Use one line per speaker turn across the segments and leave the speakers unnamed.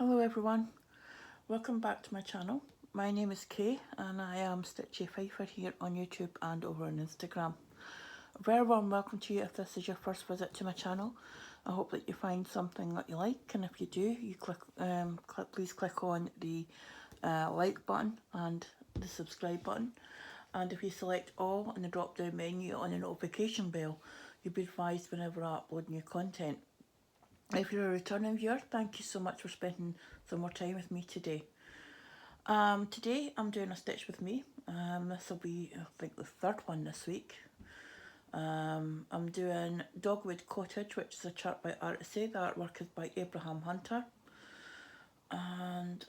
Hello everyone, welcome back to my channel. My name is Kay and I am Stitchy Pfeiffer here on YouTube and over on Instagram. A very warm welcome to you if this is your first visit to my channel. I hope that you find something that you like, and if you do, you please click on the like button and the subscribe button. And if you select all in the drop down menu on the notification bell, you'll be advised whenever I upload new content. If you're a returning viewer, thank you so much for spending some more time with me today. Today I'm doing a stitch with me. This will be, I think, the third one this week. I'm doing Dogwood Cottage, which is a chart by Artecy. The artwork is by Abraham Hunter. And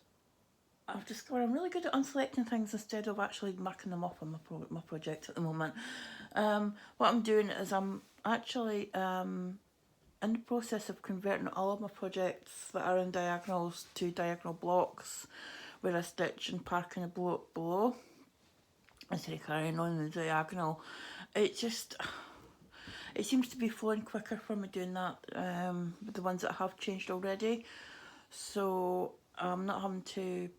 I've discovered I'm really good at unselecting things instead of actually marking them off on my project at the moment. What I'm doing is I'm actually in the process of converting all of my projects that are in diagonals to diagonal blocks where I stitch and parking a block below instead of carrying on the diagonal. It seems to be flowing quicker for me doing that with the ones that I have changed already, so I'm not having to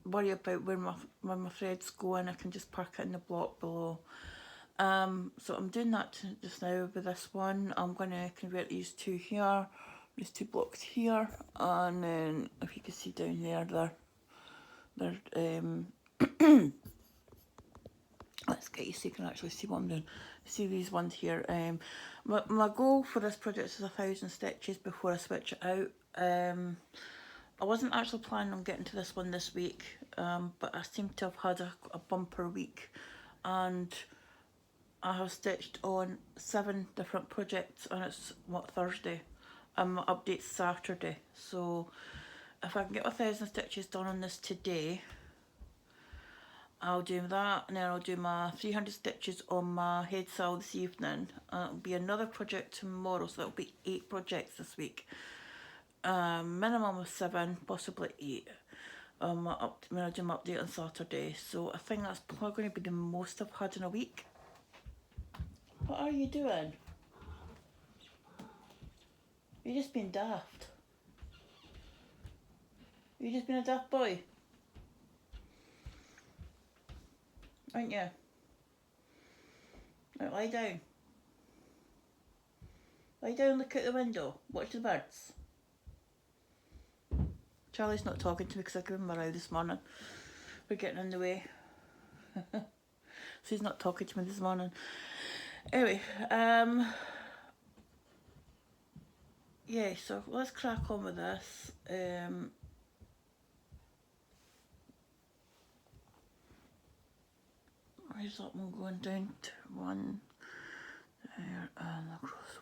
worry about where my threads go, and I can just park it in the block below. So I'm doing that just now with this one. I'm going to convert these two here, these two blocks here, and then if you can see down there, they're let's get you so you can actually see what I'm doing. See these ones here. My goal for this project is 1,000 stitches before I switch it out. I wasn't actually planning on getting to this one this week, but I seem to have had a bumper week, and I have stitched on 7 different projects, and it's Thursday, and my update's Saturday. So if I can get 1,000 stitches done on this today, I'll do that, and then I'll do my 300 stitches on my head sail this evening. It'll be another project tomorrow, so that'll be 8 projects this week. Minimum of 7, possibly 8. When I do my update on Saturday. So I think that's probably going to be the most I've had in a week. What are you doing? You're just being daft. You're just being a daft boy, aren't you? Right, lie down. Lie down, look out the window, watch the birds. Charlie's not talking to me because I gave him a row this morning. We're getting in the way. So he's not talking to me this morning. Anyway, yeah, so let's crack on with this. Where's that one going down to? 1 there and across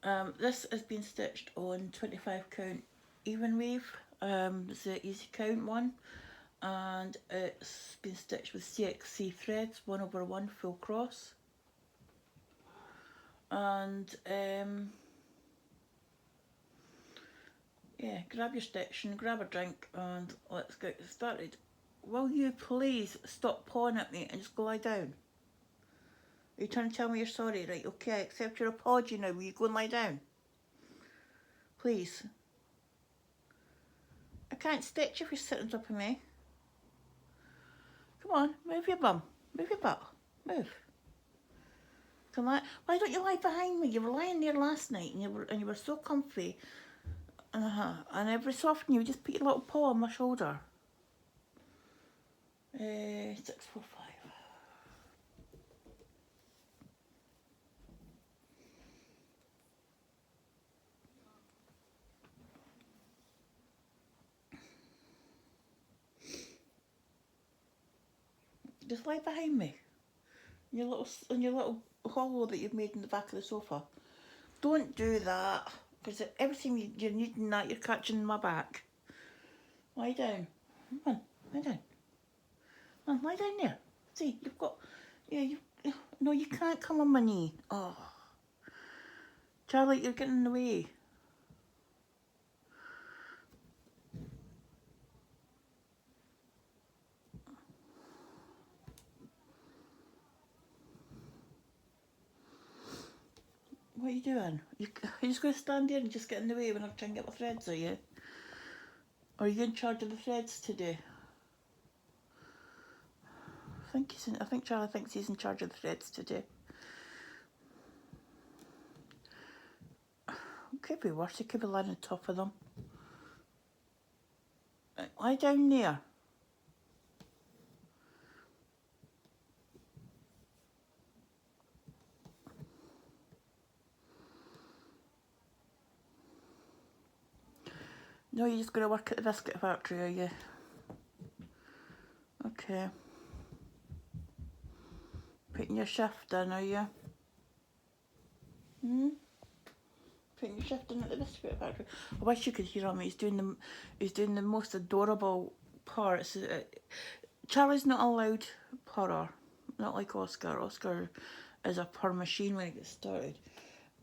1. This has been stitched on 25 count Evenweave. It's the easy count one, and it's been stitched with CXC threads, 1/1 full cross. And yeah, grab your stitch and grab a drink and let's get started. Will you please stop pawing at me and just go lie down? Are you trying to tell me you're sorry? Right, okay, I accept your apology now. Will you go and lie down? Please. I can't stitch if you're sitting on top of me. Come on, move your bum. Move your butt. Move. Come on. Why don't you lie behind me? You were lying there last night and you were so comfy. And every so often you would just put your little paw on my shoulder. 645. Just lie behind me. In your little hollow that you've made in the back of the sofa. Don't do that, because every time you're needing that, you're catching my back. Lie down. Come on, lie down. Come on, lie down there. See, you've got... Yeah, no, you can't come on my knee. Oh. Charlie, you're getting in the way. What are you doing? Are you just going to stand there and just get in the way when I'm trying to get my threads, are you? Or are you in charge of the threads today? I think Charlie thinks he's in charge of the threads today. It could be worse, he could be lying on top of them. Right, lie down there. No, you're just going to work at the biscuit factory, are you? Okay. Putting your shift in, are you? Putting your shift in at the biscuit factory. I wish you could hear him. He's doing the most adorable parts. Charlie's not a loud purrer, not like Oscar. Oscar is a purr machine when he gets started,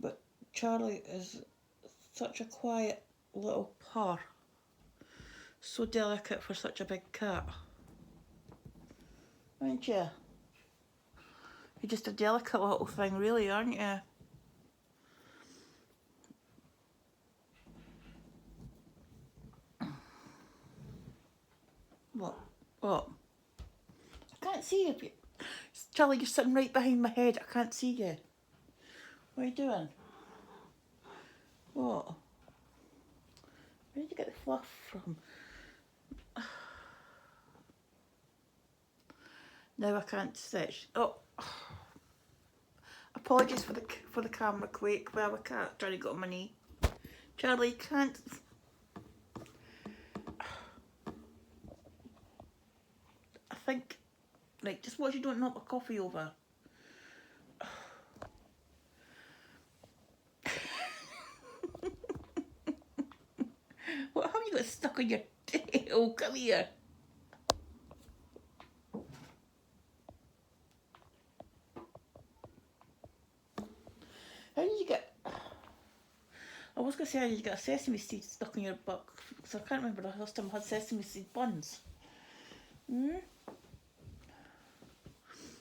but Charlie is such a quiet little purr. So delicate for such a big cat. Aren't you? You're just a delicate little thing, really, aren't you? What? What? I can't see you. Charlie, you're sitting right behind my head. I can't see you. What are you doing? What? Where did you get the fluff from? Now I can't stitch. Oh, apologies for the camera quake. We have a cat trying to get on my knee. Charlie, you can't. I think. Right, just watch you don't knock my coffee over. What have you got stuck on your tail? Come here. How did you get... I was going to say how did you get a sesame seed stuck in your butt, because I can't remember the last time I had sesame seed buns. Where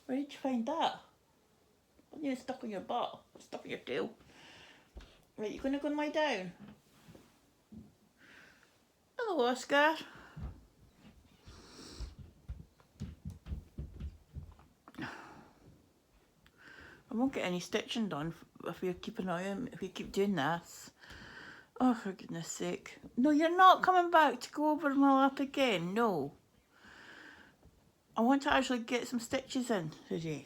did you find that? Wasn't even stuck on your butt, stuck in your tail. Right, you going to go and lie down? Hello, Oscar. I won't get any stitching done if you keep an eye on, if you keep doing this. Oh, for goodness sake. No, you're not coming back to go over my lap again, no. I want to actually get some stitches in today.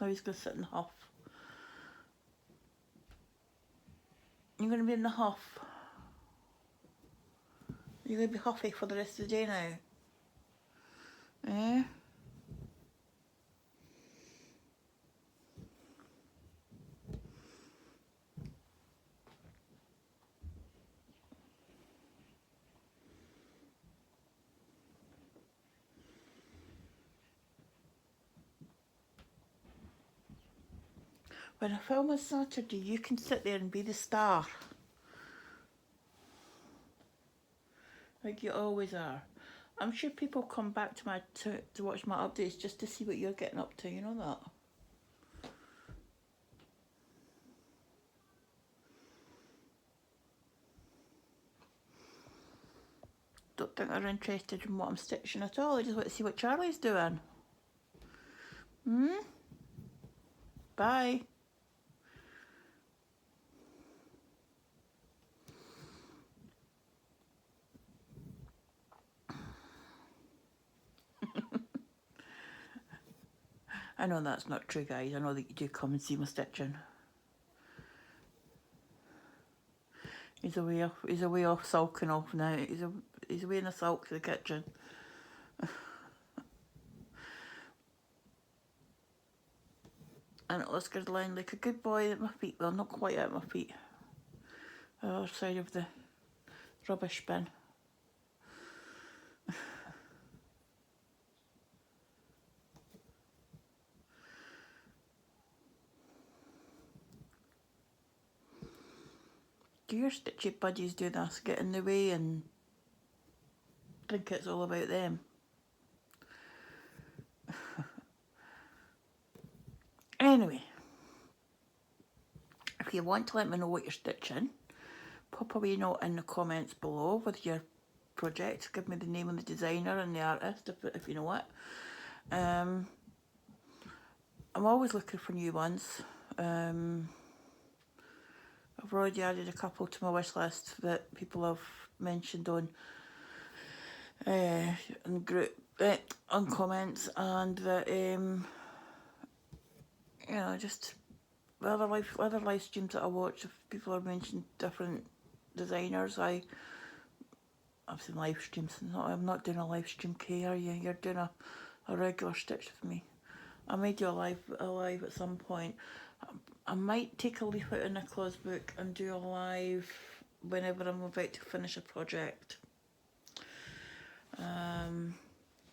Now he's going to sit in the huff. You're going to be in the huff. You're going to be huffy for the rest of the day now. Eh? When I film on Saturday, you can sit there and be the star. Like you always are. I'm sure people come back to watch my updates just to see what you're getting up to, you know that? Don't think they're interested in what I'm stitching at all. I just want to see what Charlie's doing. Bye. I know that's not true, guys. I know that you do come and see my stitching. He's away off sulking off now. He's away in the sulk to the kitchen. And Oscar's lying like a good boy at my feet. Well, not quite at my feet. The other side of the rubbish bin. Do your stitchy buddies do this? Get in the way and think it's all about them? Anyway, if you want to let me know what you're stitching, pop a wee note in the comments below with your project. Give me the name of the designer and the artist if you know it. I'm always looking for new ones. I've already added a couple to my wish list that people have mentioned on group on comments, and that you know, just other live streams that I watch, if people are mentioning different designers, I've seen live streams. I'm not doing a live stream, Kay, are you? You're doing a regular stitch with me. I may do a live at some point. I might take a leaf out in Nicola's book and do a live whenever I'm about to finish a project.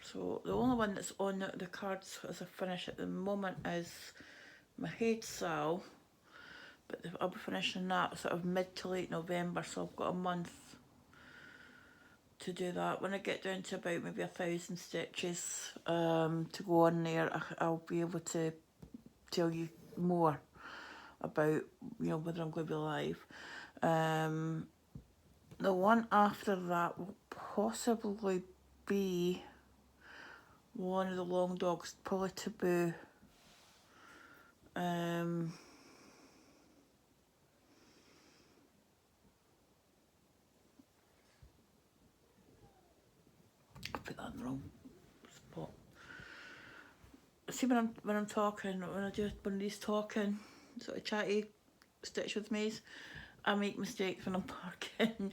So the only one that's on the cards as a finish at the moment is my HAED Sal, but I'll be finishing that sort of mid to late November, so I've got a month to do that. When I get down to about maybe 1,000 stitches to go on there, I'll be able to tell you more about, you know, whether I'm going to be live. The one after that will possibly be one of the long dogs, probably Taboo. I'll put that in the wrong spot. See, when I'm talking, when I do one of these talking sort of chatty stitch with me's, I make mistakes when I'm talking.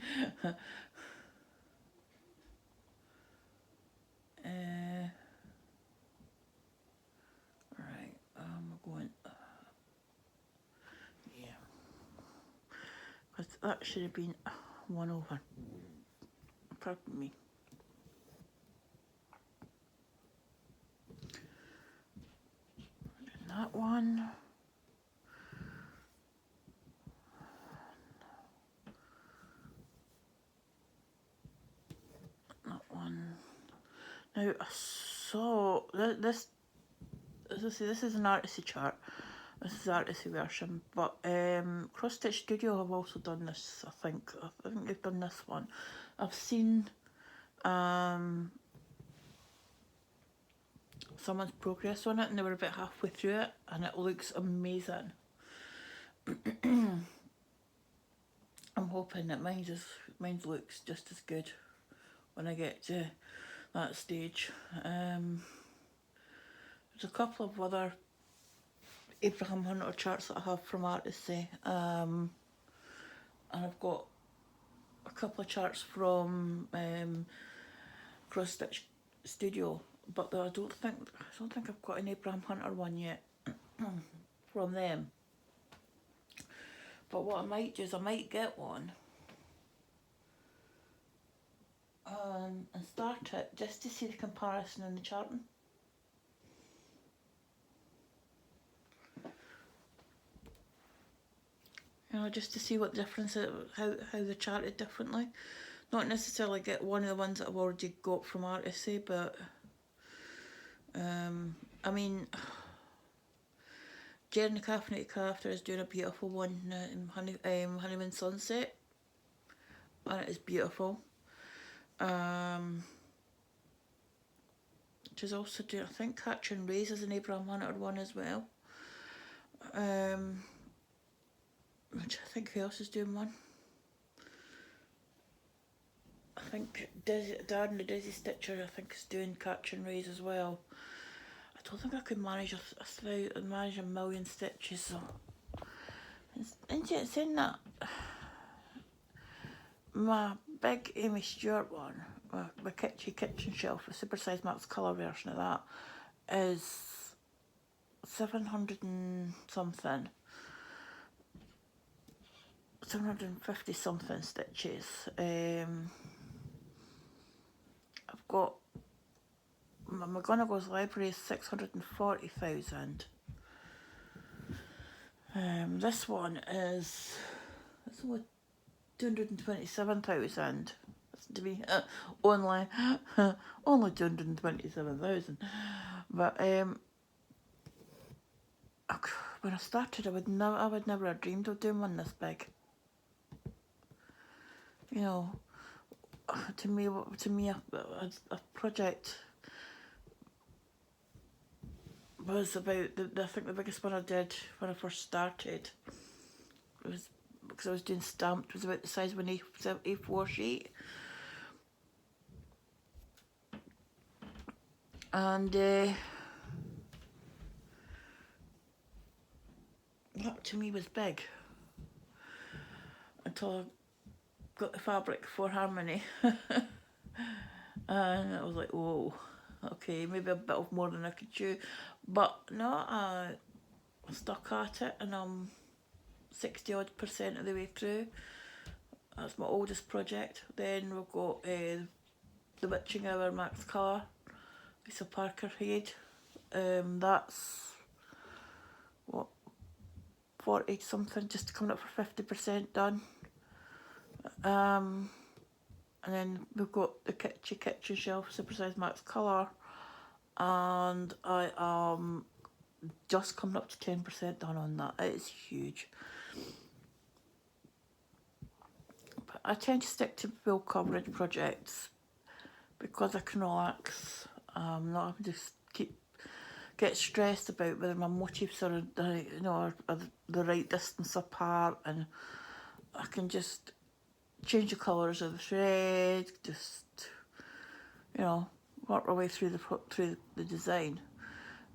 Right, I'm going. Yeah, because that should have been one over. Pardon me. That one. That one. Now I saw this. As I say, this is an Artecy chart. This is Artecy version, but Cross Stitch Studio have also done this. I think they've done this one. I've seen someone's progress on it, and they were about halfway through it, and it looks amazing. I'm hoping that mine looks just as good when I get to that stage. There's a couple of other Abraham Hunter charts that I have from Artecy, and I've got a couple of charts from Cross Stitch Studio, but I don't think I've got an Abraham Hunter one yet from them. But what I might do is I might get one and start it just to see the comparison in the charting. You know, just to see what the difference is, how they're charted differently. Not necessarily get one of the ones that I've already got from Artecy, but I mean, Jen the Caffeinated Crafter is doing a beautiful one in Honeymoon Sunset, and it is beautiful. She's also doing, I think, Catch and Raise is an Abraham Hunter one as well. Which I think who else is doing one? I think Darren the Dizzy Stitcher, I think, is doing Catch and Raise as well. I don't think I could manage manage a million stitches. So it's in that my big Aimee Stewart one, my Kitschy kitchen shelf, a supersized max colour version of that, is 700 and something. 750 something stitches. I've got my McGonagall's library is 640,000. This one is only 227,000. That's to be only 227,000. But when I started, I would never have dreamed of doing one this big. You know, to me, a project was about, I think the biggest one I did when I first started was, because I was doing stamped, was about the size of an A4 sheet. And that to me was big. Until I got the fabric for Harmony. And I was like, whoa, okay, maybe a bit of more than I could chew. But no, I stuck at it, and I'm 60% of the way through. That's my oldest project. Then we've got the Witching Hour Max Colour. It's a Parker HAED. That's what, 40 something, just coming up for 50% done. And then we've got the Kitschy Shelf Supersize Max Colour, and I am just coming up to 10% done on that. It is huge. But I tend to stick to full coverage projects because I can relax. Not having to get stressed about whether my motifs are, are the right distance apart, and I can just change the colours of the thread, just, work my way through the design.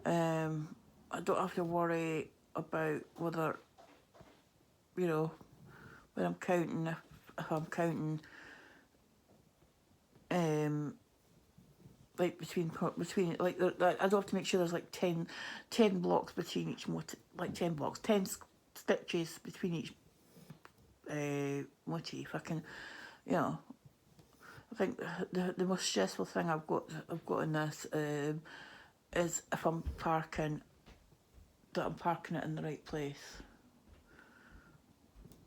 I don't have to worry about whether, when I'm counting, if I'm counting, like between like I don't have to make sure there's like 10 blocks between each motif, like 10 blocks, 10 stitches between each motif. I can, I think the most stressful thing I've got in this is if I'm parking it in the right place.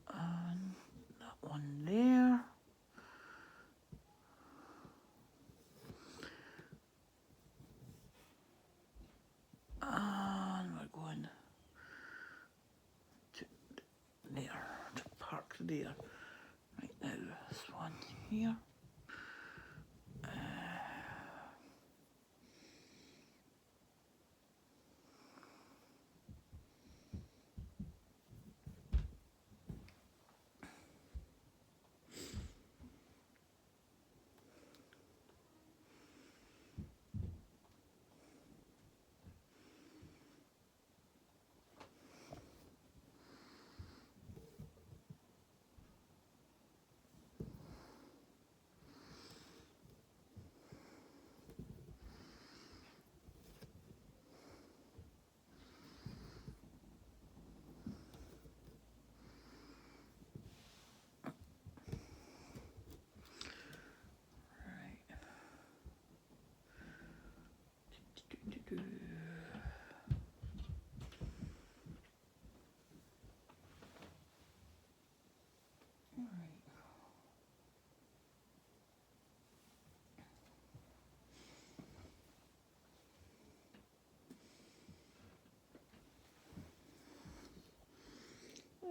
And that one there. And we're going to there, to park there. Right now, this one here.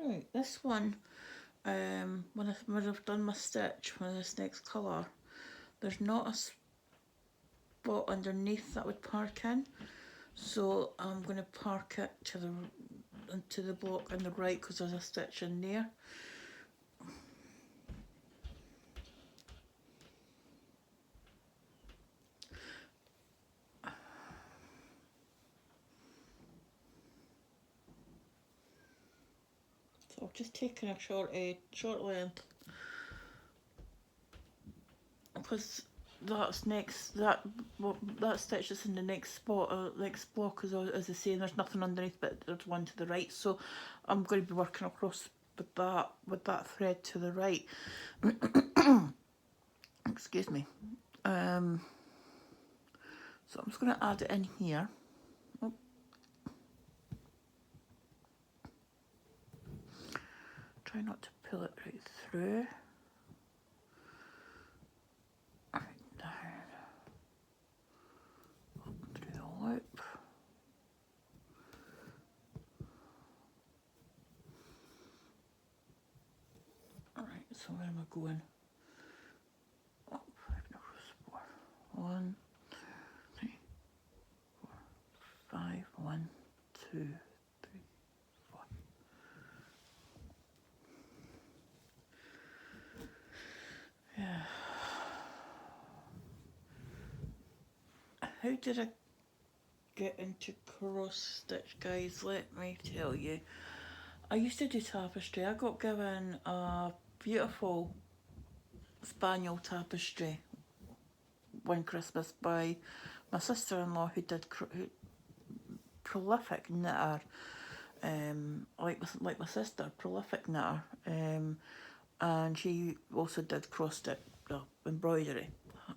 Right, this one, when I've done my stitch with this next colour, there's not a spot underneath that would park in, so I'm going to park it to the block on the right because there's a stitch in there. So I've just taken a short length because that stitch is in the next spot, next block, as I say, and there's nothing underneath, but there's one to the right. So I'm going to be working across with that thread to the right. Excuse me. So I'm just going to add it in here. Oh. Try not to pull it right through. So where am I going? Oh, 5 and a half, 4. 1, 3, 4, 5. 1, 2, 3, 4. Yeah. How did I get into cross stitch, guys? Let me tell you. I used to do tapestry. I got given a beautiful spaniel tapestry one Christmas by my sister-in-law, who prolific knitter, like my sister, prolific knitter, and she also did cross stitch embroidery,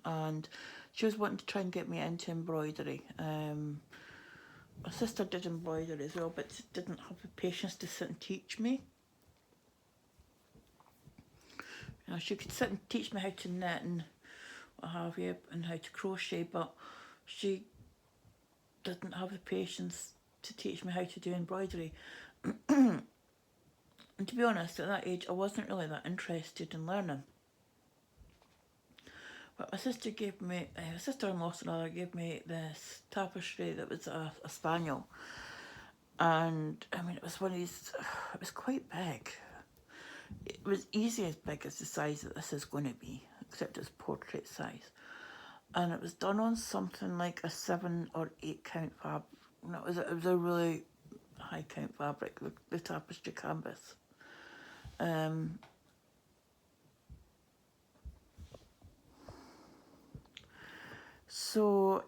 and she was wanting to try and get me into embroidery. My sister did embroidery as well, but didn't have the patience to sit and teach me. You know, she could sit and teach me how to knit and what have you, and how to crochet, but she didn't have the patience to teach me how to do embroidery. And to be honest, at that age, I wasn't really that interested in learning. But my sister gave me, sister-in-law gave me this tapestry that was a spaniel. And I mean, it was one of these, it was quite big. It was easy as big as the size that this is going to be, except it's portrait size. And it was done on something like a 7 or 8 count fabric. No, it was a really high count fabric, the tapestry canvas. So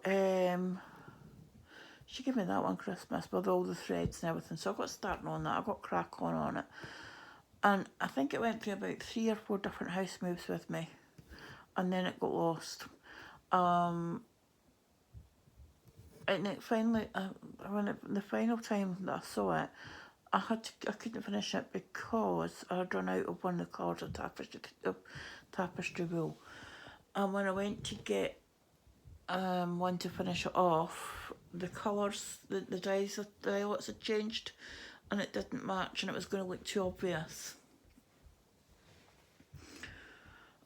she gave me that one Christmas with all the threads and everything. So I got starting on that. I got crack on it. And I think it went through about 3 or 4 different house moves with me. And then it got lost. And it finally, the final time that I saw it, I couldn't finish it because I had run out of one of the colours of tapestry wool. And when I went to get one to finish it off, the colours, the dialots had changed, and it didn't match, and it was going to look too obvious.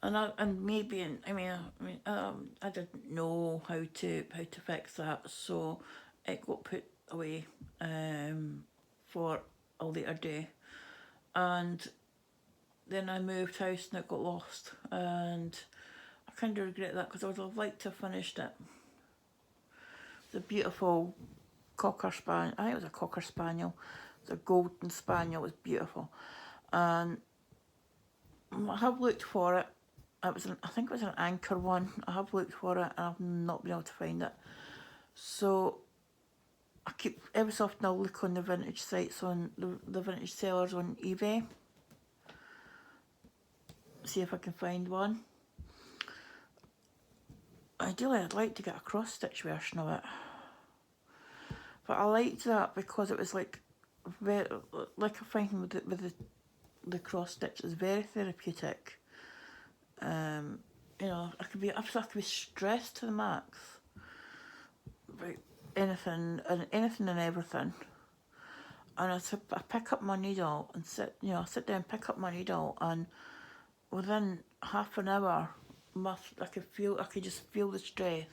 And I didn't know how to fix that, so it got put away for a later day. And then I moved house and it got lost, and I kind of regret that because I would have liked to have finished it. The beautiful Cocker Spaniel, I think it was a Cocker Spaniel, it was a golden spaniel, it was beautiful. And I have looked for it. I think it was an anchor one. I have looked for it and I've not been able to find it. So I keep, every so often I'll look on the vintage sites, on the vintage sellers on eBay. See if I can find one. Ideally I'd like to get a cross stitch version of it. But I liked that because it was like I find with the cross stitch, it's very therapeutic. You know, I could be stressed to the max about anything and everything. And I pick up my needle and sit down, pick up my needle, and within half an hour, I could just feel the stress.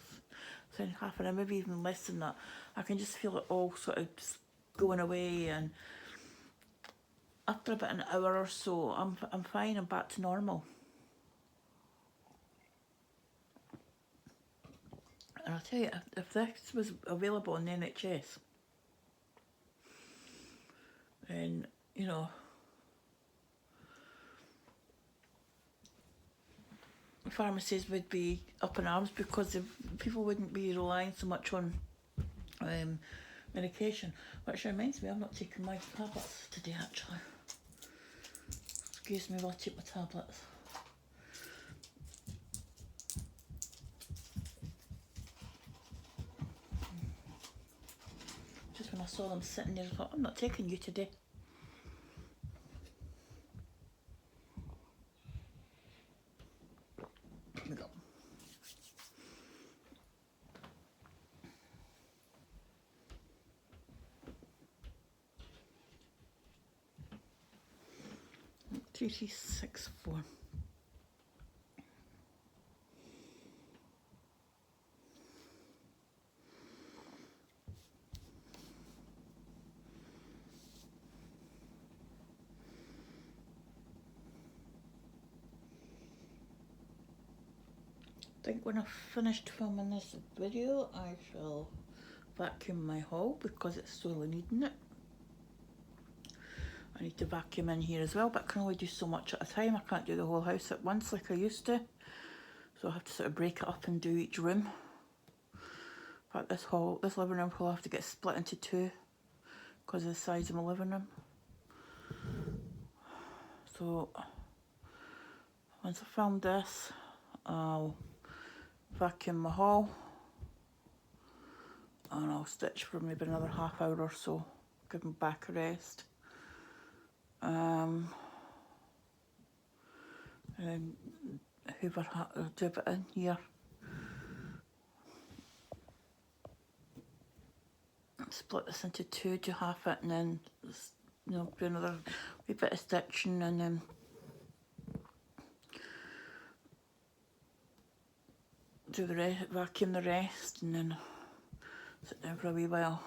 So in half an hour, maybe even less than that, I can just feel it all sort of just going away. And after about an hour or so, I'm fine. I'm back to normal. And I'll tell you, if this was available in the NHS, then, you know, pharmacies would be up in arms because people wouldn't be relying so much on medication. Which reminds me, I'm not taking my tablets today, actually. Excuse me while I take my tablets. Just when I saw them sitting there, I thought, I'm not taking you today. Here we go. Three, 6, 4. think when I've finished filming this video, I shall vacuum my hall because it's sorely needing it. I need to vacuum in here as well, but I can only do so much at a time. I can't do the whole house at once like I used to. So I have to sort of break it up and do each room. But this living room will have to get split into two because of the size of my living room. So once I filmed this, I'll vacuum my hall and I'll stitch for maybe another half hour or so, give my back a rest. And hoover hat, I'll do a bit in here. Split this into two to half it, and then do another wee bit of stitching, and then do the rest, vacuum the rest, and then sit down for a wee while.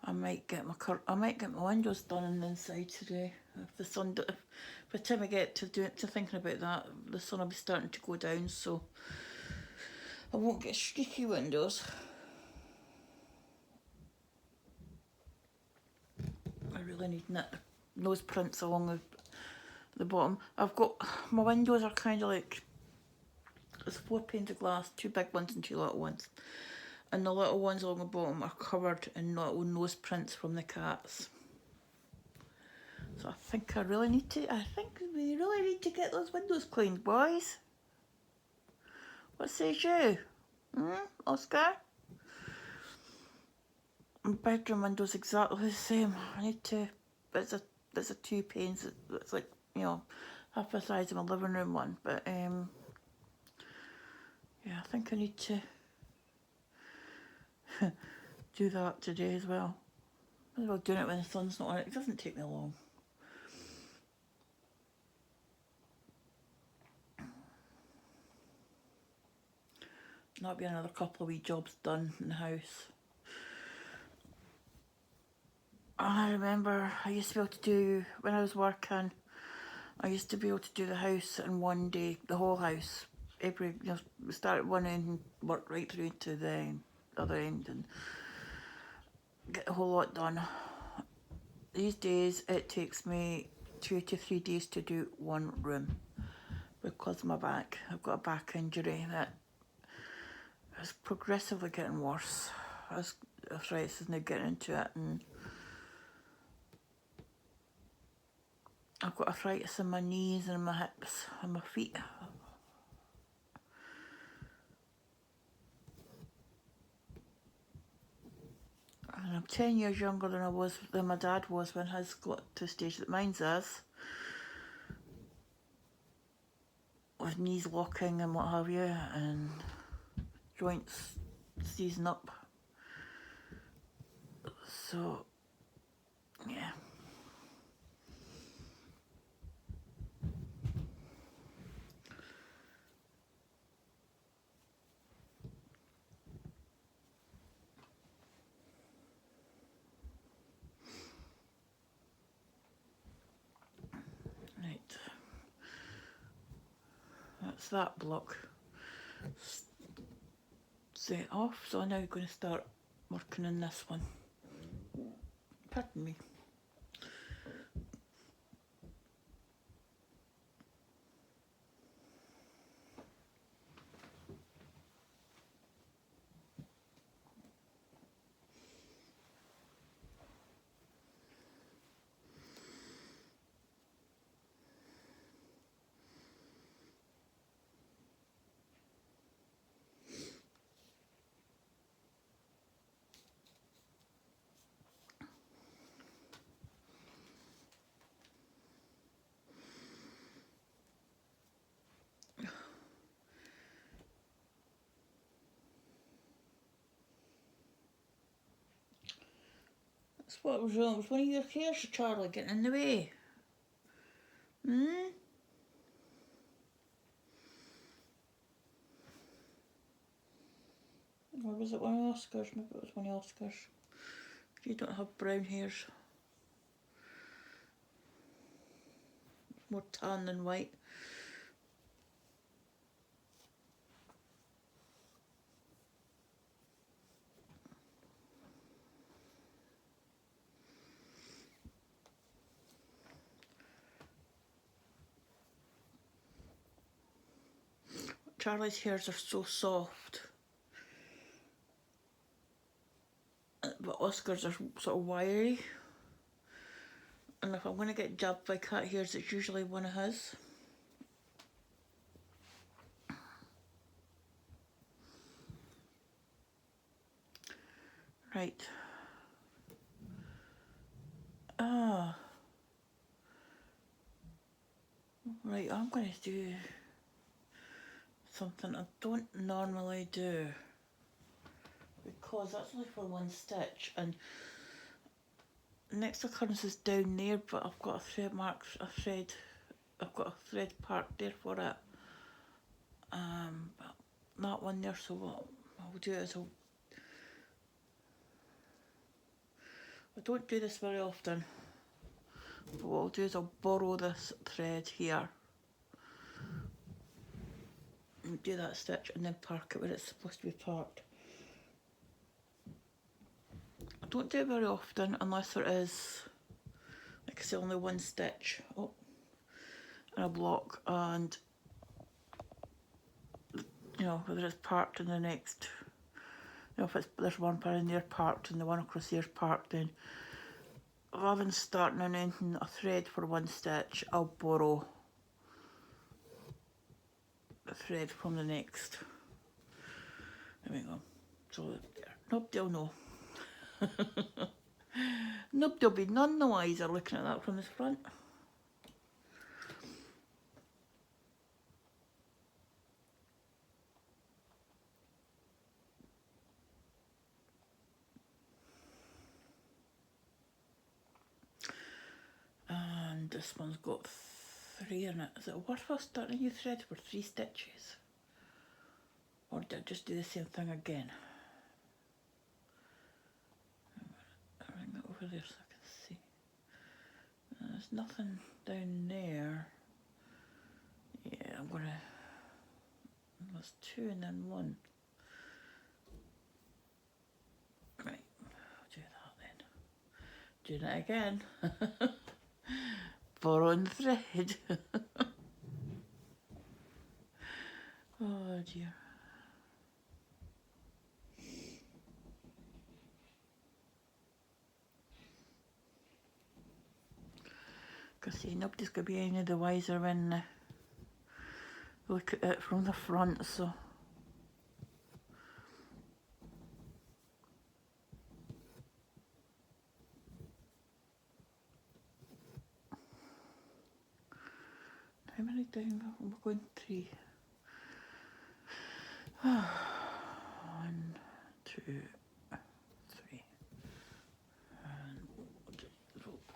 I might get my windows done on the inside today. If the sun, if by the time I get to thinking about that, the sun will be starting to go down, so I won't get streaky windows. I really need nose prints along the bottom. I've got, my windows are kind of like, there's 4 panes of glass, 2 big ones and 2 little ones. And the little ones along the bottom are covered in little nose prints from the cats. So I think we really need to get those windows cleaned, boys. What says you? Oscar? My bedroom window's exactly the same. I need to, there's a 2 panes, it's like, half the size of my living room one, but yeah, I think I need to do that today as well. Might as well doing it when the sun's not on it. It doesn't take me long. That'll be another couple of wee jobs done in the house. I remember I used to be able to do, when I was working, I used to be able to do the house in one day, the whole house. We start at one end and work right through to the other end and get the whole lot done. These days it takes me 2 to 3 days to do one room because of my back. I've got a back injury that is progressively getting worse as arthritis is now getting into it, and I've got arthritis in my knees and my hips and my feet. And I'm 10 years younger than my dad was when his got to the stage that mine's is, with knees locking and what have you, and joints seizing up. So, yeah. Right. That's that block set off, so I'm now going to start working on this one. Pardon me. That's what was wrong with one of your hairs, Charlie, getting in the way. Or was it one of Oscar's? Maybe it was one of Oscar's. You don't have brown hairs. More tan than white. Charlie's hairs are so soft, but Oscar's are sort of wiry. And if I'm going to get jabbed by cat hairs, it's usually one of his. Right. Right, I'm going to do something I don't normally do, because that's only for one stitch, and next occurrence is down there, but I've got a thread I've got a thread parked there for it. But that one there, so what I'll do is I don't do this very often, but what I'll do is I'll borrow this thread here and do that stitch and then park it where it's supposed to be parked. I don't do it very often unless there is, like I say, only one stitch in a block, and you know, whether it's parked in the next, you know, if there's one pair in there parked and the one across here is parked, then rather than starting and ending a thread for one stitch, I'll borrow the thread from the next. There we go. So nobody will know. Nobody will be none the wiser looking at that from the front. And this one's got 3 in it. Is it worthwhile starting a new thread for 3 stitches? Or did I just do the same thing again? I'll bring it over there so I can see. There's nothing down there. Yeah, I'm gonna. There's 2 and then 1. Right, I'll do that then. Doing it again. Borrowing thread. Oh dear. Because see, nobody's going to be any the wiser when they look at it from the front, so. How many down? We're going 3. 1, 2, 3. And we'll just rope.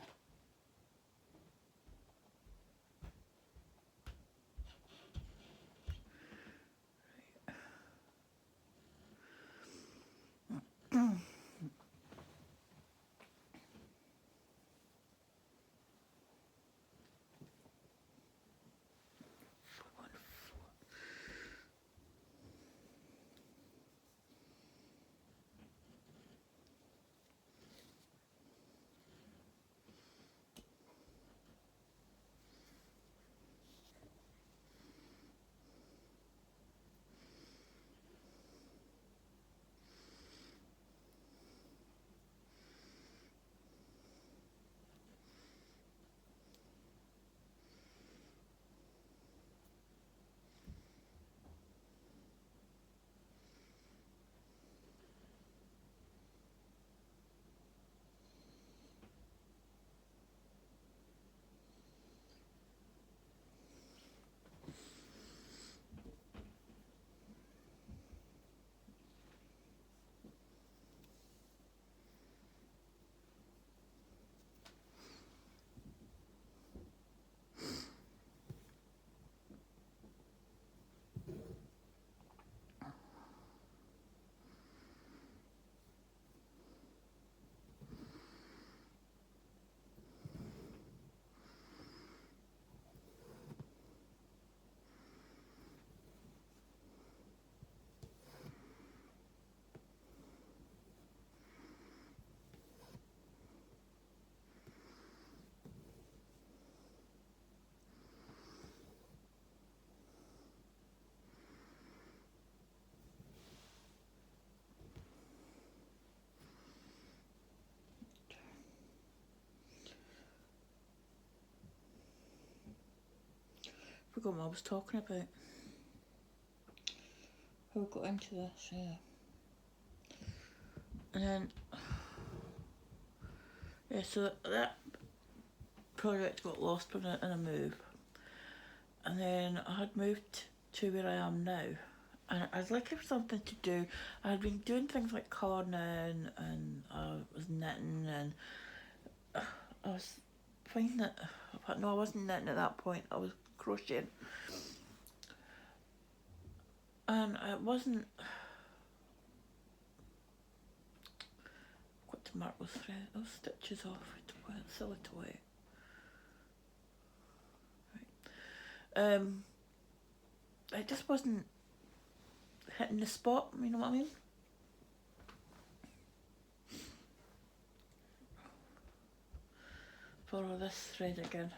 forgot what I was talking about. How we got into this, yeah. And then, yeah, so that project got lost in a move. And then I had moved to where I am now. And I was looking for something to do. I had been doing things like colouring and I was knitting and I was finding that, no, I wasn't knitting at that point, I was crocheting. And it wasn't, got to mark those stitches off, it's silly toy. Right. It just wasn't hitting the spot, you know what I mean? Borrow this thread again.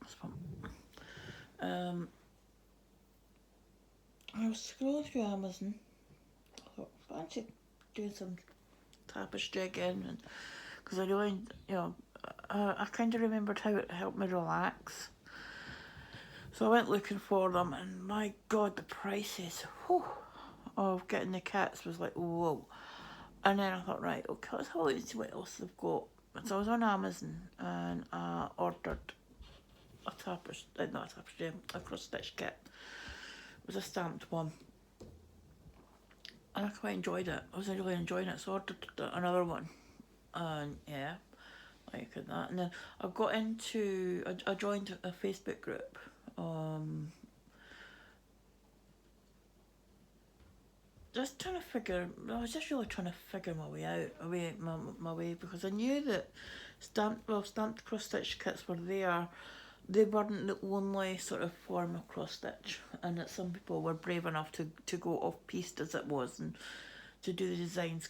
This one. I was scrolling through Amazon. I thought, fancy doing some tapestry again, and because I really, you know, I kind of remembered how it helped me relax. So I went looking for them, and my God, the prices of getting the kits was like, whoa. And then I thought, right, okay, let's have a look and see what else they've got. So I was on Amazon and I ordered a tapestry, not a tapestry, a cross stitch kit. It was a stamped one. And I quite enjoyed it. I was really enjoying it, so I ordered another one. And yeah, like that. And then I got into, I joined a Facebook group. Just trying to figure, I was just really trying to figure my way out, my way, because I knew that stamped cross-stitch kits were there. They weren't the only sort of form of cross-stitch, and that some people were brave enough to go off-piste as it was, and to do the designs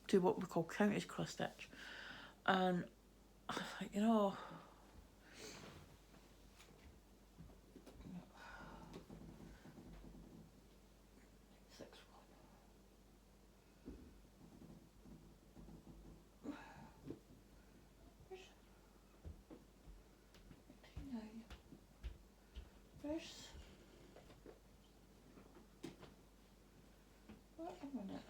to what we call counted cross-stitch. And I was like, you know, wait a minute.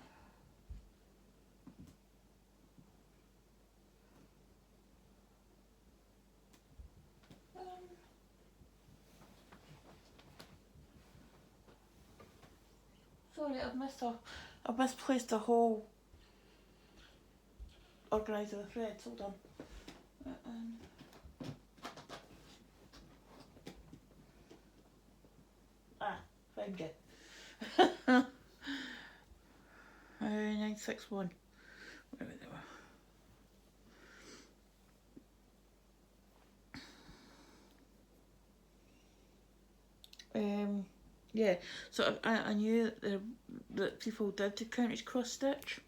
Sorry, I've misplaced a whole organiser of threads. Hold on. Found it. 961. Whatever they were. Yeah, so I knew that people did the counted cross stitch,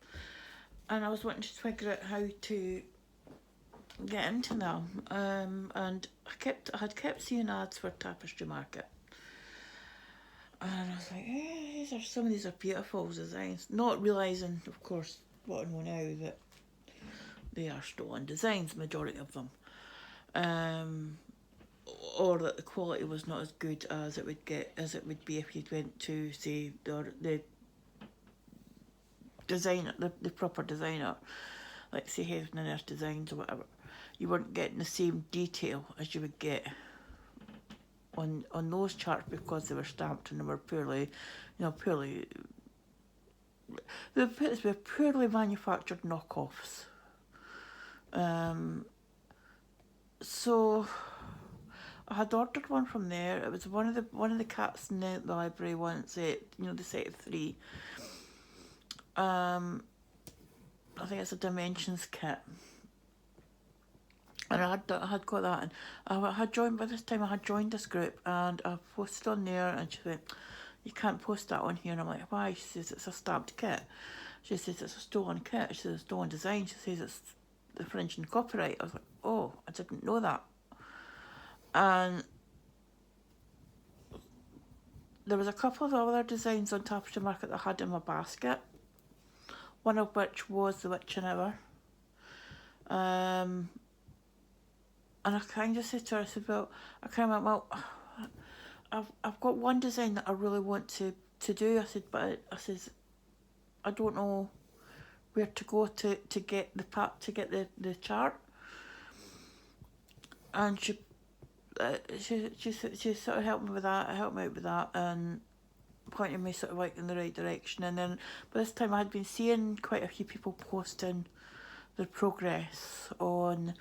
and I was wanting to figure out how to get into them. And I had kept seeing ads for Tapestry Market. And I was like, some of these are beautiful designs. Not realising, of course, what I know now, that they are stolen designs, majority of them. Or that the quality was not as good as it would be if you went to, say, the designer, the proper designer, like say Heaven and Earth Designs or whatever. You weren't getting the same detail as you would get on those charts, because they were stamped and they were poorly manufactured knockoffs. So I had ordered one from there. It was one of the cats in the library once, the set of 3. I think it's a Dimensions kit. And I had got that, and I had joined this group, and I posted on there, and she went, "You can't post that on here." And I'm like, "Why?" She says, "It's a stamped kit." She says, "It's a stolen kit." She says, "It's stolen design." She says, "It's infringing copyright." I was like, "Oh, I didn't know that." And there was a couple of other designs on Tapestry Market that I had in my basket, one of which was the Witching Hour. And I kind of said to her, I said, well, well, I've got one design that I really want to do. I said, but I don't know where to go to get the chart. And she sort of helped me out with that, and pointed me sort of like in the right direction. And then by this time I had been seeing quite a few people posting their progress on,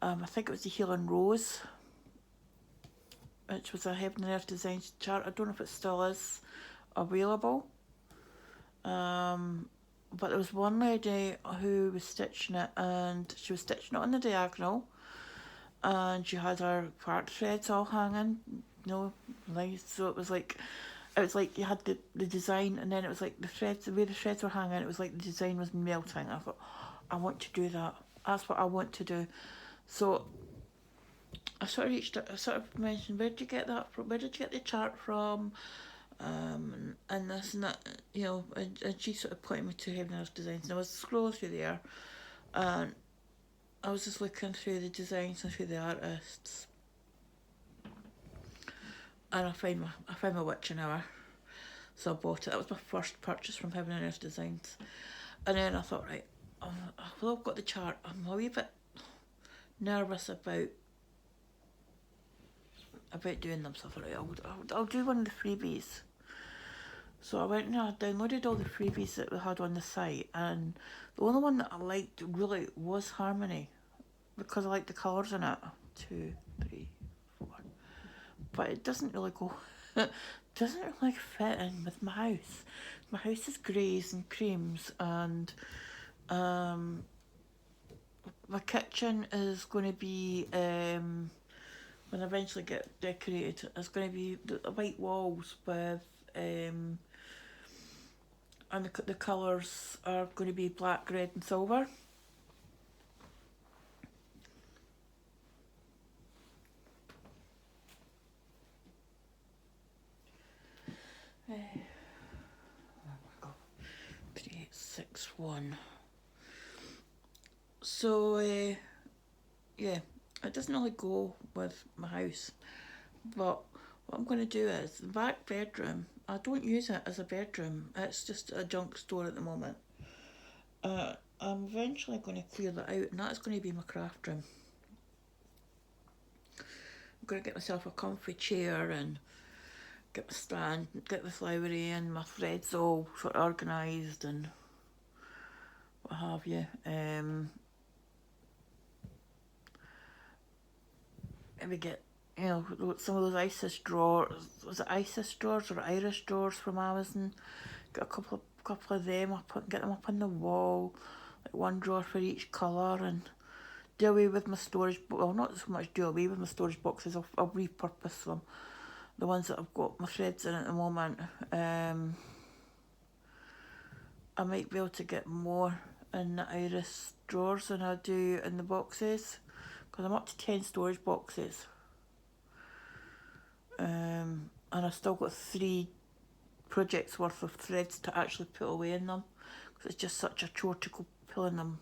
I think it was the Healing Rose, which was a Heaven and Earth design chart. I don't know if it still is available. But there was one lady who was stitching it, and she was stitching it on the diagonal, and she had her part threads all hanging, nice. So it was like you had the design, and then it was like the way the threads were hanging, it was like the design was melting. I thought, I want to do that. That's what I want to do. So I sort of mentioned, where did you get that from? Where did you get the chart from? And this and that, and she sort of pointed me to Heaven and Earth Designs, and I was scrolling through there, and I was just looking through the designs and through the artists, and I found my Witching Hour, so I bought it. That was my first purchase from Heaven and Earth Designs, and then I thought, right, well, I've got the chart. I'm a wee bit nervous about doing them, so I thought, right, I'll do one of the freebies. So I went and I downloaded all the freebies that we had on the site, and the only one that I liked really was Harmony, because I like the colours in it. 2, 3, 4. But it doesn't really go, doesn't really fit in with my house. My house is greys and creams, and my kitchen is going to be, when I eventually get decorated, it's going to be the white walls with, and the colours are going to be black, red and silver. There we go. 3861. So yeah, it doesn't really go with my house, but what I'm going to do is the back bedroom, I don't use it as a bedroom, it's just a junk store at the moment. I'm eventually going to clear that out, and that's going to be my craft room. I'm going to get myself a comfy chair and get my stand, get the flowery and my threads all sort of organised and what have you. Maybe get, some of those Isis drawers. Was it Isis drawers or Irish drawers from Amazon? Get a couple of them up, get them up on the wall, like one drawer for each colour, and do away with my storage. Well, not so much do away with my storage boxes. I'll repurpose them. The ones that I've got my threads in at the moment. I might be able to get more in the Iris drawers than I do in the boxes, because I'm up to 10 storage boxes. And I've still got 3 projects worth of threads to actually put away in them, because it's just such a chore to go pulling them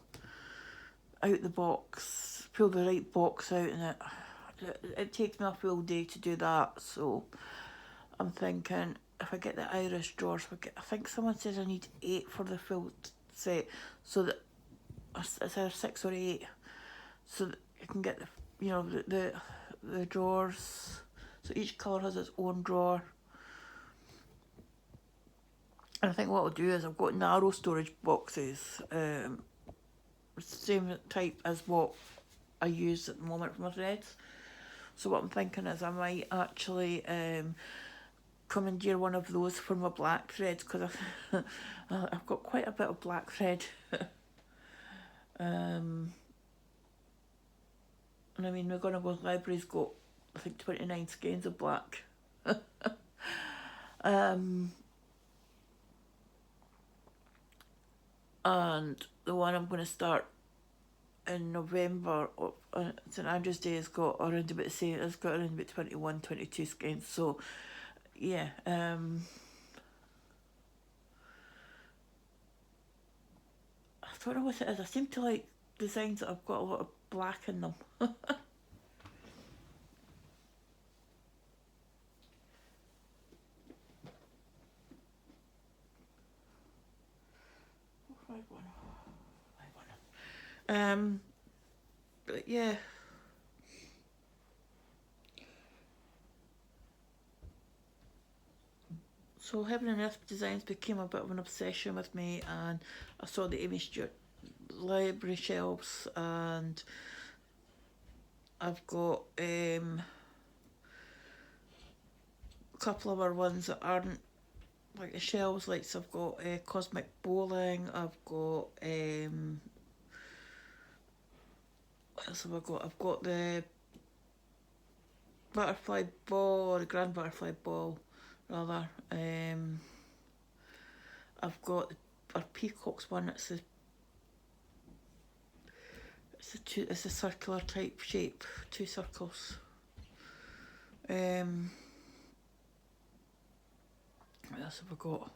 out the box, pull the right box out, and it takes me a full day to do that. So I'm thinking, if I get the Irish drawers, I think someone says I need 8 for the full set, so that it's either 6 or 8, so that you can get the drawers. So each colour has its own drawer. And I think what I'll do is, I've got narrow storage boxes, same type as what I use at the moment for my threads. So what I'm thinking is I might actually commandeer one of those for my black threads, because I've got quite a bit of black thread. And I mean, we're going to go, library's got, I think, 29 skeins of black. And the one I'm going to start in November, St Andrew's Day, has got around about the same, it's got around about 21, 22 skeins. So yeah, I don't know what it is. I seem to like designs that have got a lot of black in them. But yeah. So Heaven and Earth designs became a bit of an obsession with me, and I saw the Aimee Stewart library shelves, and I've got a couple of other ones that aren't like the shelves. Like, so I've got Cosmic Bowling. I've got what else have I got? I've got the Butterfly Ball, or the Grand Butterfly Ball, rather. I've got our Peacocks one. It's a circular type shape, 2 circles. What else have I got?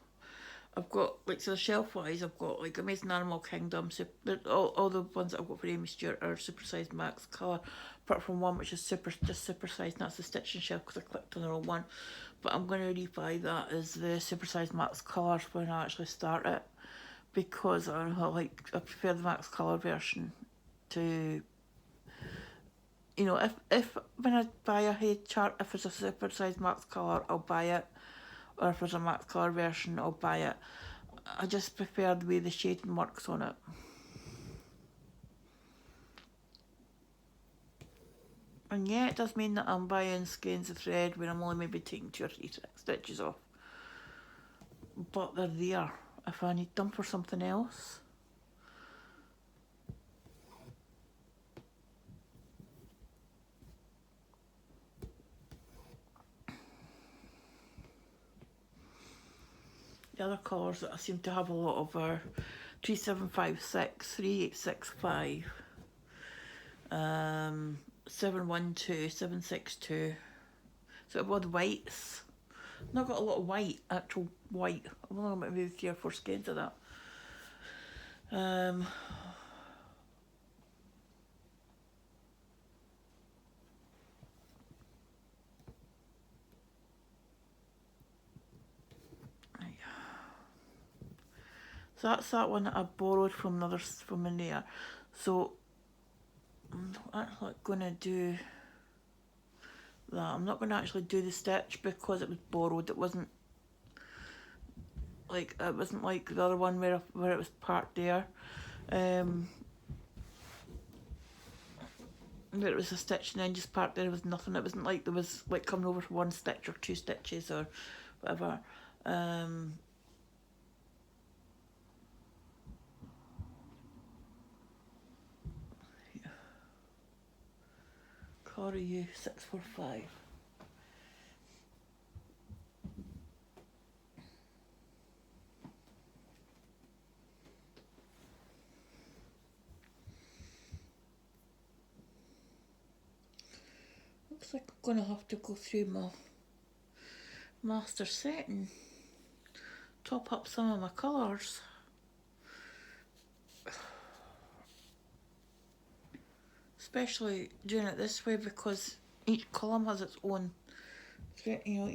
I've got, like, so shelf wise, I've got like Amazing Animal Kingdom. So all the ones that I've got for Aimee Stewart are supersized max colour, apart from one which is just supersized, and that's the Stitching Shelf because I clicked on the wrong one. But I'm going to rebuy that as the supersized max colour when I actually start it, because I prefer the max colour version to, you know, if when I buy a HAED chart, if it's a supersized max colour, I'll buy it, or if there's a max colour version, I'll buy it. I just prefer the way the shading works on it. And yeah, it does mean that I'm buying skeins of thread when I'm only maybe taking 2 or 3 stitches off. But they're there if I need them for something else. The other colours that I seem to have a lot of are 3756, 3865, 712, 762. So I've got whites. I've not got a lot of white, actual white. I've only got maybe 3 or 4 skeins of that. So that's that one that I borrowed from in there. So I'm not actually going to do that. I'm not going to actually do the stitch because it was borrowed. It wasn't like the other one where it was part there. Where it was a stitch and then just part there was nothing. It wasn't like there was like coming over for 1 stitch or 2 stitches or whatever. Coryu 645. Looks like I'm going to have to go through my master set and top up some of my colours. Especially doing it this way because each column has its own, you know,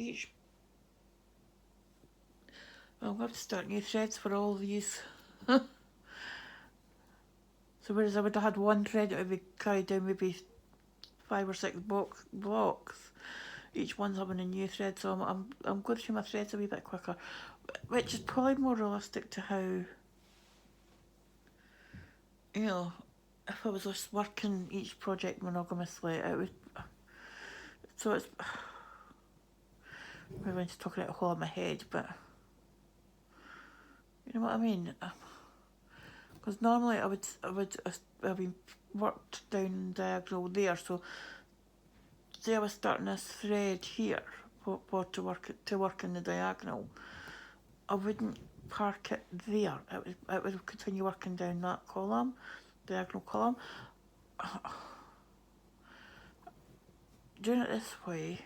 well, I'll have to start new threads for all these. So whereas I would have had 1 thread, it would be carried down maybe 5 or 6 blocks. Each one's having a new thread, so I'm going through my threads a wee bit quicker, which is probably more realistic to how, you know, if I was just working each project monogamously, it would. So it's. I'm going to talk about a hole in my head, but you know what I mean. Because normally I been worked down diagonal there. So say I was starting this thread here for to work in the diagonal, I wouldn't park it there. It would continue working down that column, diagonal column. Doing it this way,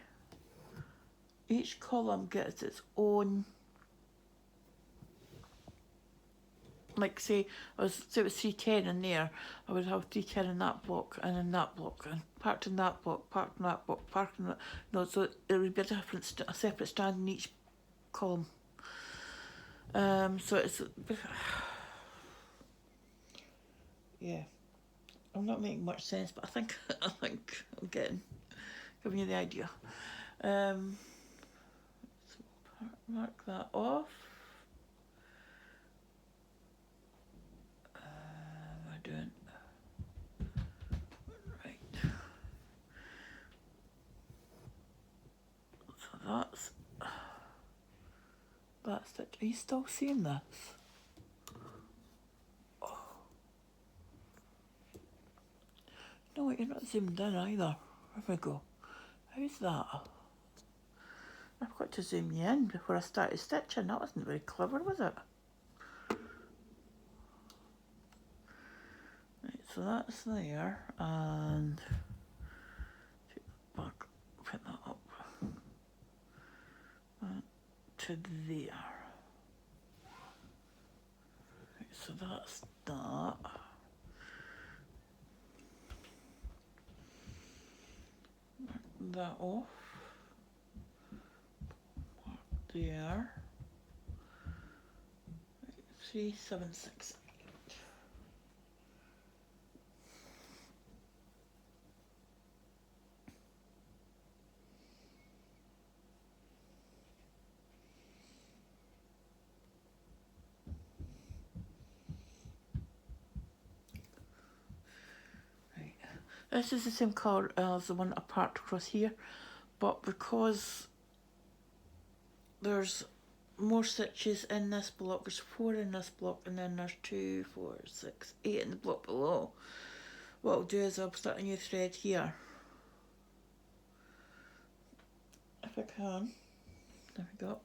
each column gets its own, like say it was 310 in there, I would have 310 in that block and in that block and parked in that block, parked in that block, parked in that. No, so it would be a different, a separate stand in each column. So it's yeah. I'm not making much sense, but I think I'm giving you the idea. So mark that off. What am I doing? Right. So that's it. Are you still seeing this? Oh. No, you're not zoomed in either. There we go. How's that? I've got to zoom you in before I started stitching. That wasn't very clever, was it? Right, so that's there, and take that back, put that up to there. Right, so that's that. Mark that off. Mark there. 3, 7, 6. This is the same colour as the one I parked across here, but because there's more stitches in this block, there's 4 in this block, and then there's 2, 4, 6, 8 in the block below. What I'll do is I'll start a new thread here. If I can. There we go.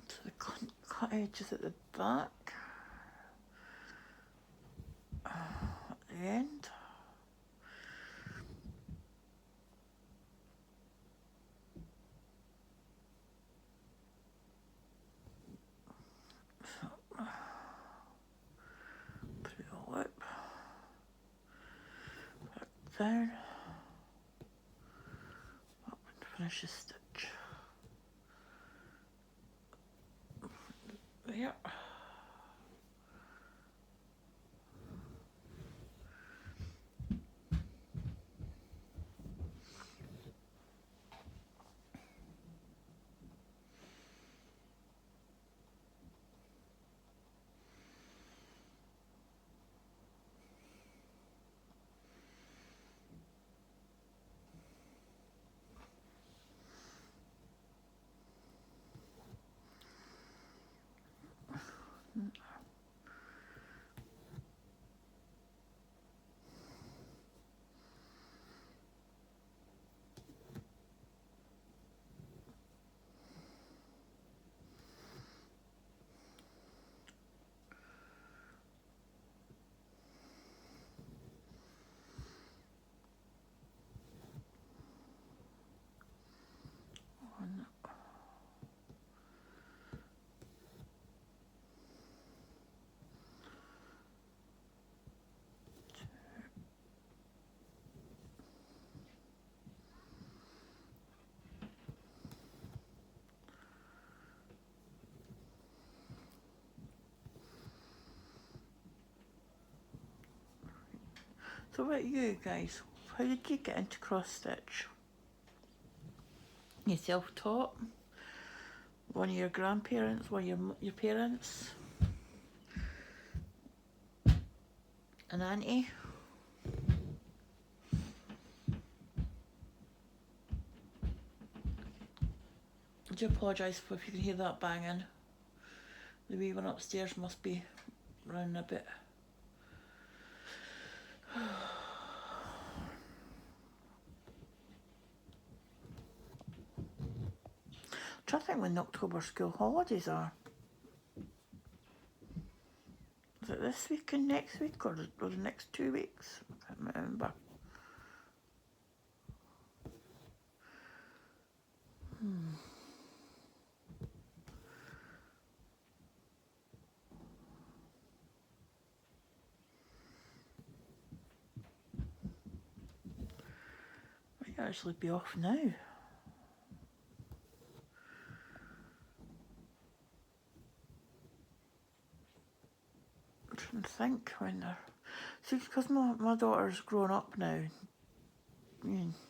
So the cut edges at the back, at the end. So, put it all up. Back there. Up and finish the stitch. There. So what about you guys? How did you get into cross stitch? You self-taught? One of your grandparents? One of your parents? An auntie? I do apologise if you can hear that banging. The wee one upstairs must be running a bit. I'm trying to think when the October school holidays are. Is it this week and next week, or the next 2 weeks? I can't remember. Might actually be off now. I'm trying to think when they're... See, because my daughter's grown up now.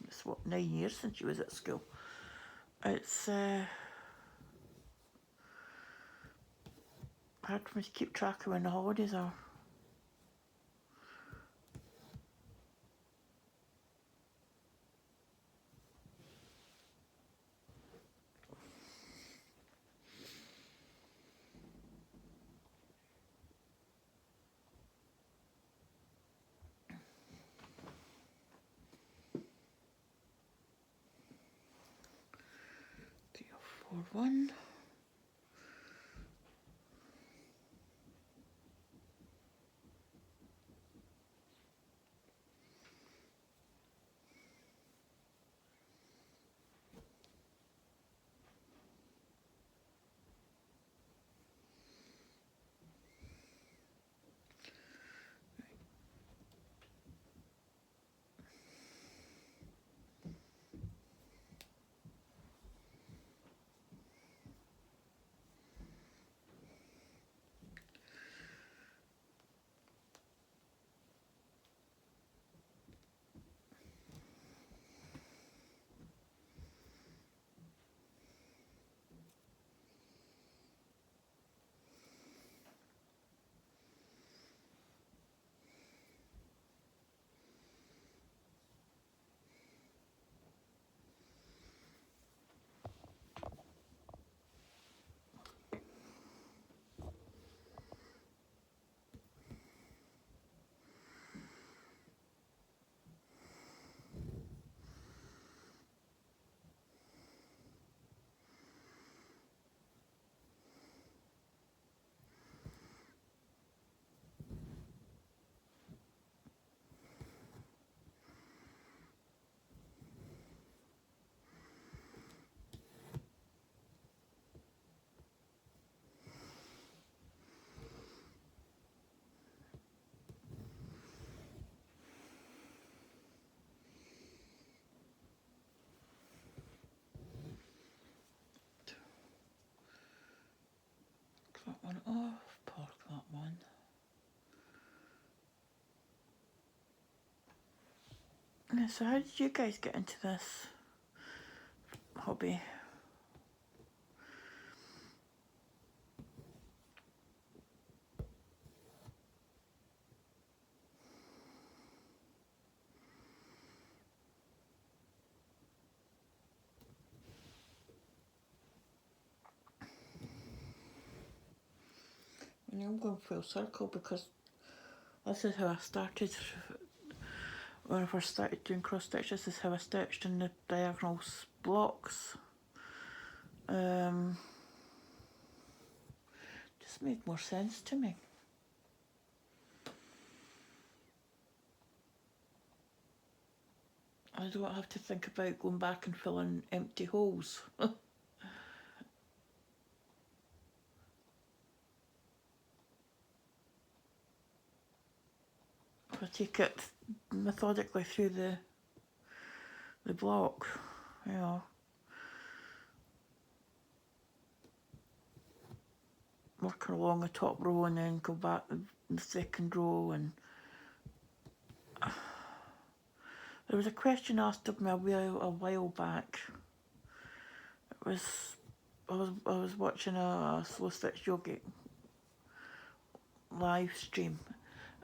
It's what, 9 years since she was at school. It's hard for me to keep track of when the holidays are. Or one. That one off, park that one. Yeah, so how did you guys get into this hobby? And I'm going full circle because this is how I started. When I first started doing cross stitch, this is how I stitched in the diagonal blocks. Just made more sense to me. I don't have to think about going back and filling empty holes. I take it methodically through the block, you know. Working along the top row and then go back in the second row. And there was a question asked of me a while back. It was I was watching a slow stitch yogi live stream,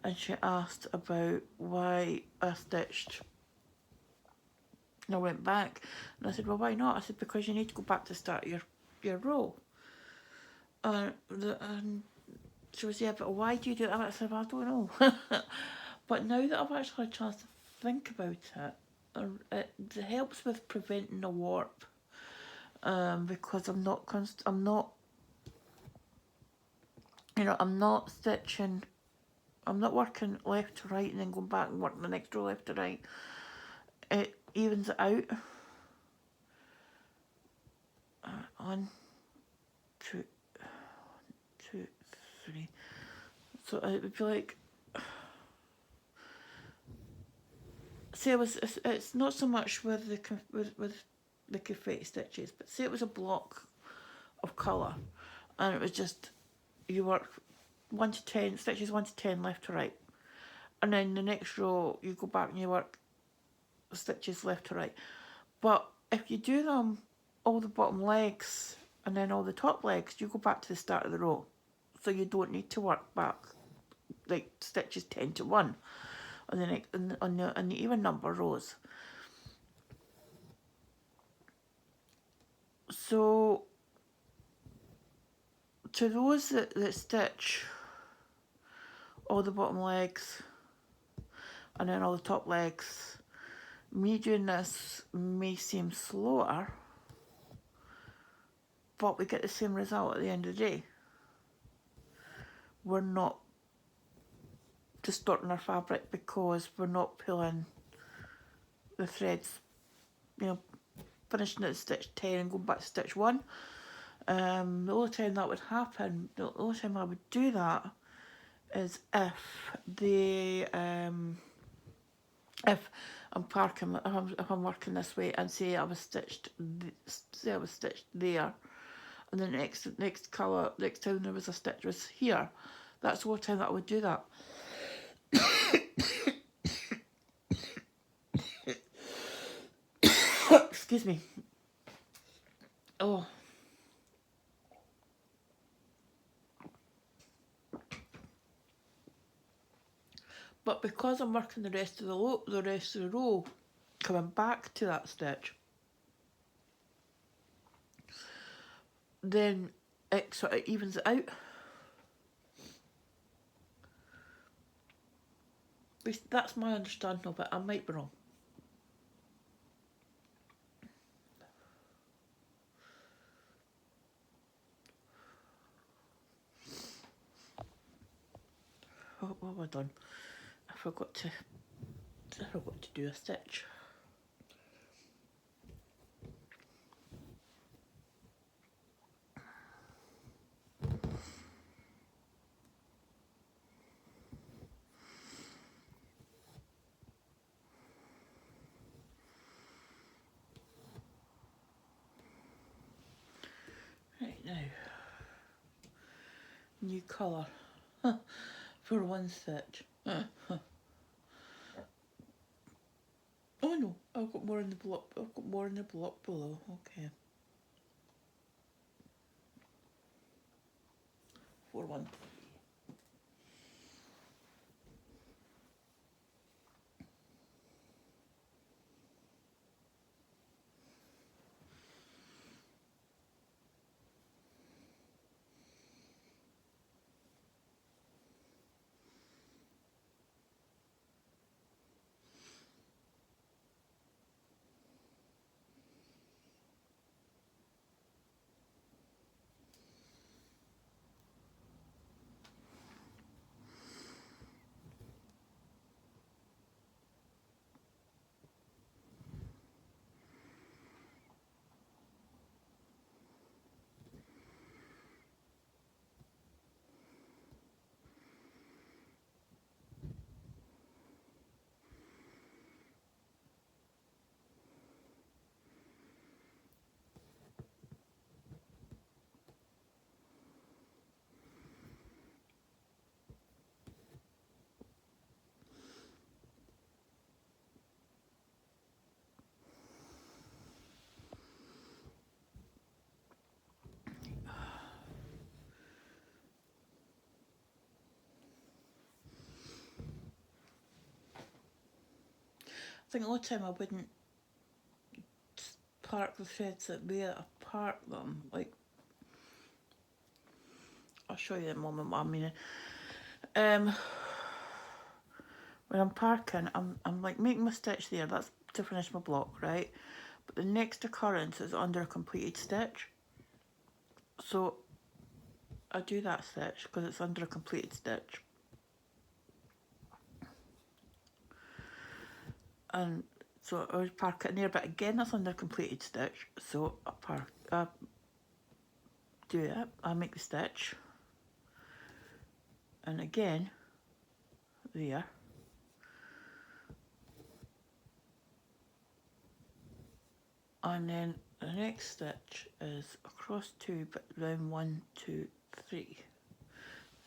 and she asked about why I stitched. And I went back and I said, well, why not? I said, because you need to go back to start your row. And she was, yeah, but why do you do that? I said, well, I don't know. But now that I've actually had a chance to think about it helps with preventing the warp. Because I'm not stitching I'm not working left to right and then going back and working the next row left to right. It evens it out. 1, 2, 2, 3. So it would be like, say it's not so much with the confetti stitches, but say it was a block of colour, and it was just, you work 1 to 10 stitches, 1 to 10 left to right, and then the next row you go back and you work stitches left to right. But if you do them all the bottom legs and then all the top legs, you go back to the start of the row, so you don't need to work back like stitches 10 to 1 on the next on the even number rows. So to those that stitch all the bottom legs and then all the top legs, me doing this may seem slower, but we get the same result at the end of the day. We're not distorting our fabric because we're not pulling the threads, you know, finishing at stitch 10 and going back to stitch 1. The only time that would happen, the only time I would do that is if I'm parking, if I'm working this way and say I was stitched there, and the next colour, next time there was a stitch was here. That's the only time that I would do that. Excuse me. Oh. But because I'm working the rest of the row, coming back to that stitch, then it sort of evens it out. That's my understanding of it. I might be wrong. What have I done? I forgot to do a stitch. Right now, new colour for one stitch. Oh no, I've got more in the block. I've got more in the block below. Okay. 4, 1. I think the only time I wouldn't park the threads that way I park them, like, I'll show you in a moment what I mean. When I'm parking, I'm like making my stitch there, that's to finish my block, right? But the next occurrence is under a completed stitch. So I do that stitch because it's under a completed stitch. and so I would park it in there, but again that's under completed stitch, so I do it, I make the stitch, and again there, and then the next stitch is across 2 but round 1, 2, 3.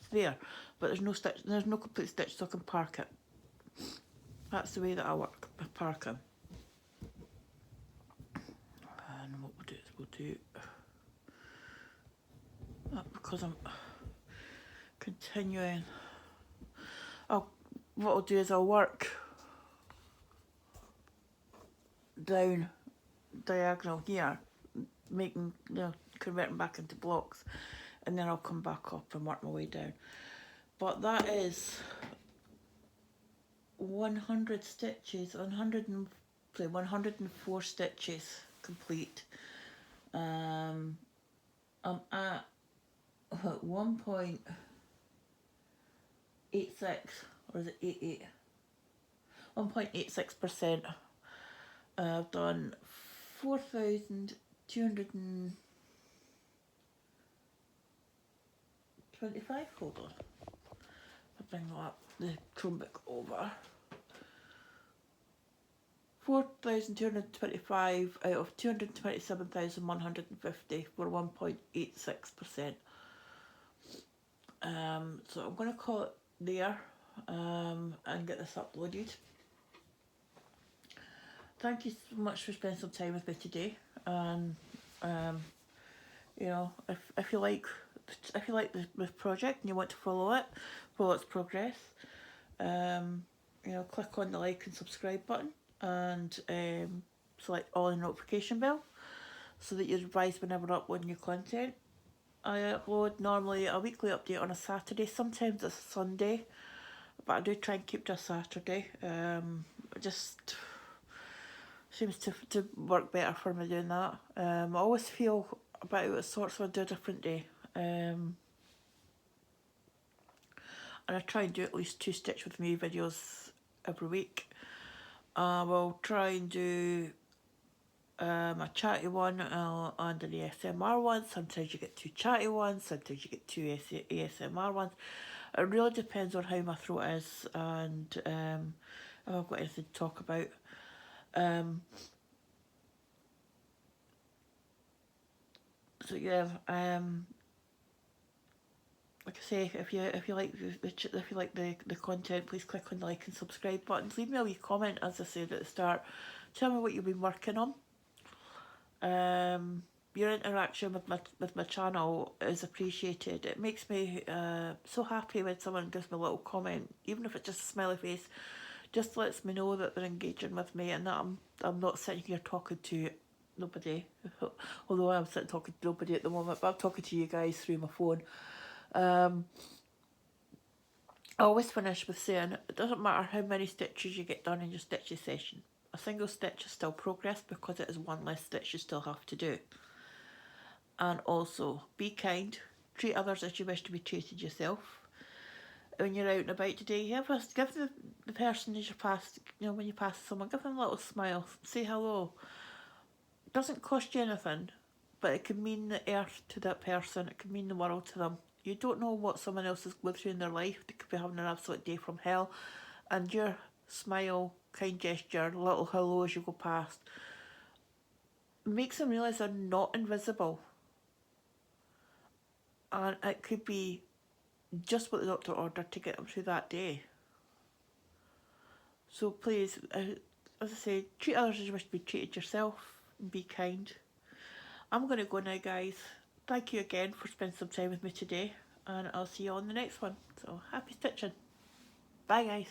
It's there, but there's no stitch, there's no complete stitch, so I can park it. That's the way that I work with parking. And what we'll do is we'll do that, because I'm continuing. What I'll do is I'll work down diagonal here, making, you know, converting back into blocks, and then I'll come back up and work my way down. But that is 100 stitches, 104 stitches complete. I'm at 1.86, or is it 88? 1.86%. I've done 4,225. Hold on. I'll bring up the Chromebook over. 4,225 out of 227,150 for 1.86%. So I'm going to call it there and get this uploaded. Thank you so much for spending some time with me today, and you know, if you like the project and you want to follow its progress, you know, click on the like and subscribe button, and select all the notification bell so that you're advised whenever I upload new content. I upload normally a weekly update on a Saturday, sometimes it's a Sunday, but I do try and keep to a Saturday. It just seems to work better for me doing that. I always feel about it sorts of do a different day. And I try and do at least 2 Stitch With Me videos every week. I will try and do a chatty one and an ASMR one. Sometimes you get 2 chatty ones, sometimes you get 2 ASMR ones. It really depends on how my throat is and if I've got anything to talk about. So yeah, like I say, if you like the content, please click on the like and subscribe buttons. Leave me a wee comment, as I said at the start. Tell me what you've been working on. Your interaction with my channel is appreciated. It makes me so happy when someone gives me a little comment, even if it's just a smiley face. Just lets me know that they're engaging with me and that I'm not sitting here talking to nobody. Although I'm sitting talking to nobody at the moment, but I'm talking to you guys through my phone. I always finish with saying it doesn't matter how many stitches you get done in your stitching session. A single stitch is still progress because it is one less stitch you still have to do. And also, be kind, treat others as you wish to be treated yourself. When you're out and about today, give the person as you pass, you know, when you pass someone, give them a little smile, say hello. It doesn't cost you anything, but it can mean the earth to that person, it can mean the world to them. You don't know what someone else is going through in their life. They could be having an absolute day from hell, and your smile, kind gesture, little hello as you go past makes them realise they're not invisible. And it could be just what the doctor ordered to get them through that day. So please, as I say, treat others as you wish to be treated yourself, and be kind. I'm going to go now, guys. Thank you again for spending some time with me today, and I'll see you on the next one. So happy stitching. Bye, guys.